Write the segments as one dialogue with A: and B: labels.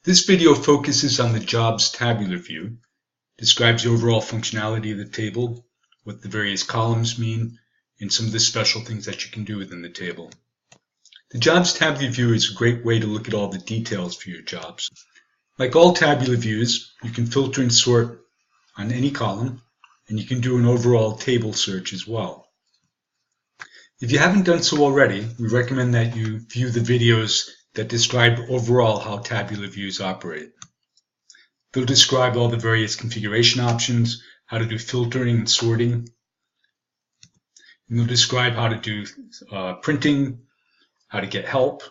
A: This video focuses on the Jobs Tabular view, describes the overall functionality of the table, what the various columns mean, and some of the special things that you can do within the table. The Jobs Tabular view is a great way to look at all the details for your jobs. Like all tabular views, you can filter and sort on any column, and you can do an overall table search as well. If you haven't done so already, we recommend that you view the videos that describe overall how tabular views operate. They'll describe all the various configuration options, how to do filtering and sorting, and they'll describe how to do printing, how to get help,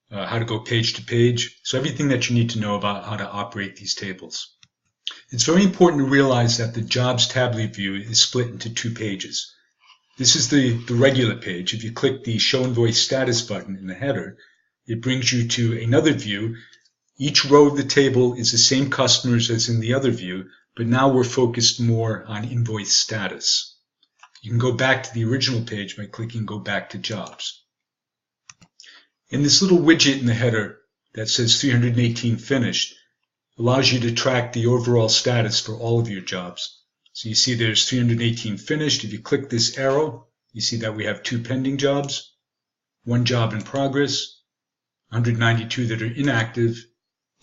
A: how to go page to page, so everything that you need to know about how to operate these tables. It's very important to realize that the Jobs Tabular view is split into two pages. This is the regular page. If you click the Show Invoice Status button in the header, it brings you to another view. Each row of the table is the same customers as in the other view, but now we're focused more on invoice status. You can go back to the original page by clicking Go Back to Jobs. And this little widget in the header that says 318 finished allows you to track the overall status for all of your jobs. So you see there's 318 finished. If you click this arrow, you see that we have 2 pending jobs, 1 job in progress, 192 that are inactive,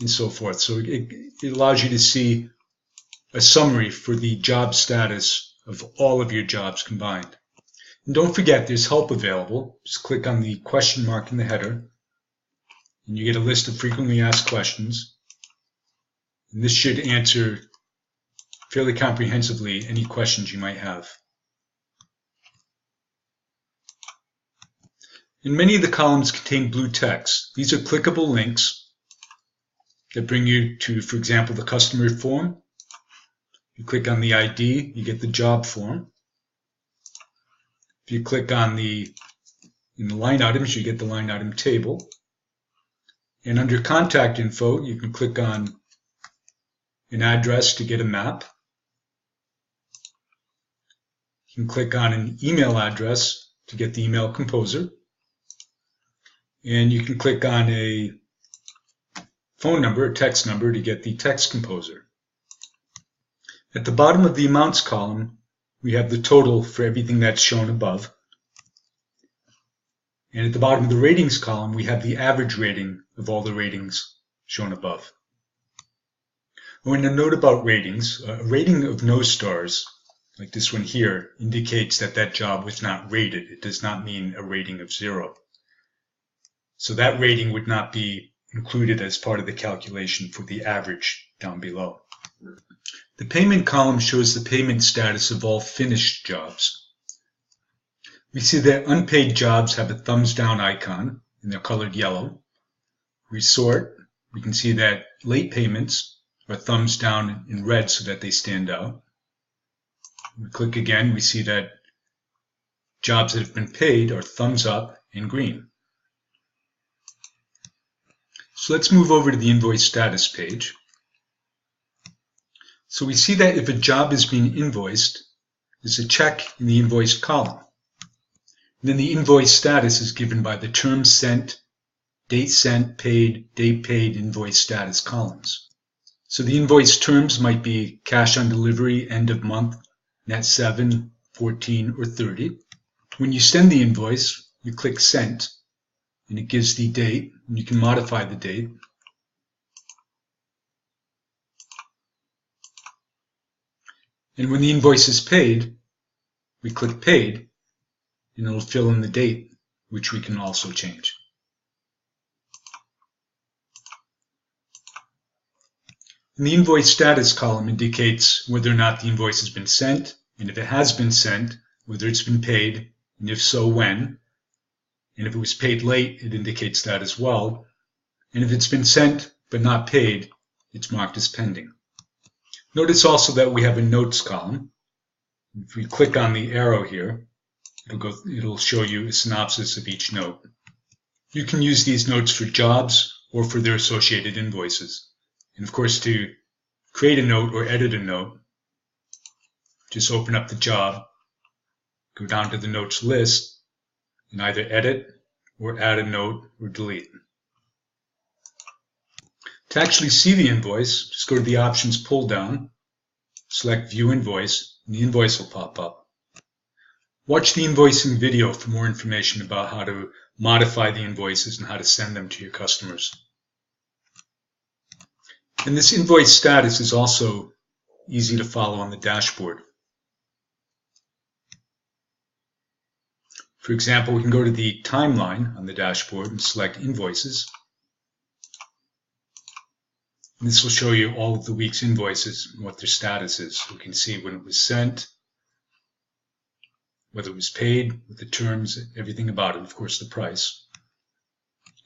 A: and so forth. So it allows you to see a summary for the job status of all of your jobs combined. And don't forget, there's help available. Just click on the question mark in the header, and you get a list of frequently asked questions. And this should answer fairly comprehensively any questions you might have. And many of the columns contain blue text. These are clickable links that bring you to, for example, the customer form. You click on the ID, you get the job form. If you click on in the line items, you get the line item table. And under contact info, you can click on an address to get a map. You can click on an email address to get the email composer. And you can click on a phone number, a text number, to get the text composer. At the bottom of the amounts column, we have the total for everything that's shown above. And at the bottom of the ratings column, we have the average rating of all the ratings shown above. And a note about ratings, a rating of no stars, like this one here, indicates that that job was not rated. It does not mean a rating of 0. So that rating would not be included as part of the calculation for the average down below. The payment column shows the payment status of all finished jobs. We see that unpaid jobs have a thumbs down icon, and they're colored yellow. We sort, we can see that late payments are thumbs down in red so that they stand out. We click again, we see that jobs that have been paid are thumbs up in green. So let's move over to the invoice status page. So we see that if a job is being invoiced, there's a check in the invoiced column. And then the invoice status is given by the term sent, date paid, invoice status columns. So the invoice terms might be cash on delivery, end of month, net 7, 14, or 30. When you send the invoice, you click sent, and it gives the date, and you can modify the date. And when the invoice is paid, we click paid, and it'll fill in the date, which we can also change. And the invoice status column indicates whether or not the invoice has been sent, and if it has been sent, whether it's been paid, and if so, when. And if it was paid late, it indicates that as well. And if it's been sent but not paid, it's marked as pending. Notice also that we have a notes column. If we click on the arrow here, it'll show you a synopsis of each note. You can use these notes for jobs or for their associated invoices. And of course, to create a note or edit a note, just open up the job, go down to the notes list, and either edit or add a note or delete. To actually see the invoice, just go to the Options pull-down, select View Invoice, and the invoice will pop up. Watch the invoicing video for more information about how to modify the invoices and how to send them to your customers. And this invoice status is also easy to follow on the dashboard. For example, we can go to the timeline on the dashboard and select Invoices. And this will show you all of the week's invoices and what their status is. We can see when it was sent, whether it was paid, with the terms, everything about it, of course the price.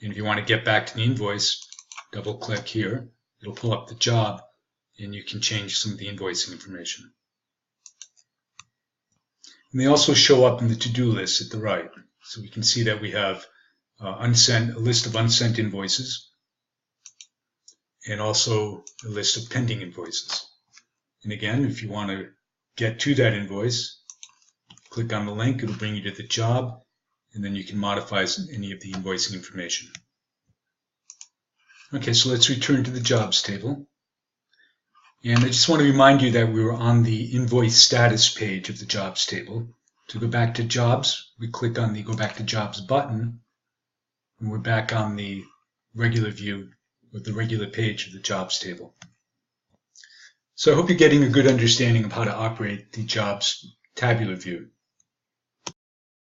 A: And if you want to get back to the invoice, double click here. It'll pull up the job and you can change some of the invoicing information. And they also show up in the to-do list at the right. So we can see that we have a list of unsent invoices and also a list of pending invoices. And again, if you want to get to that invoice, click on the link, it'll bring you to the job, and then you can modify any of the invoicing information. Okay, so let's return to the jobs table. And I just want to remind you that we were on the invoice status page of the jobs table. To go back to jobs, we click on the Go Back to Jobs button, and we're back on the regular view with the regular page of the jobs table. So I hope you're getting a good understanding of how to operate the jobs tabular view.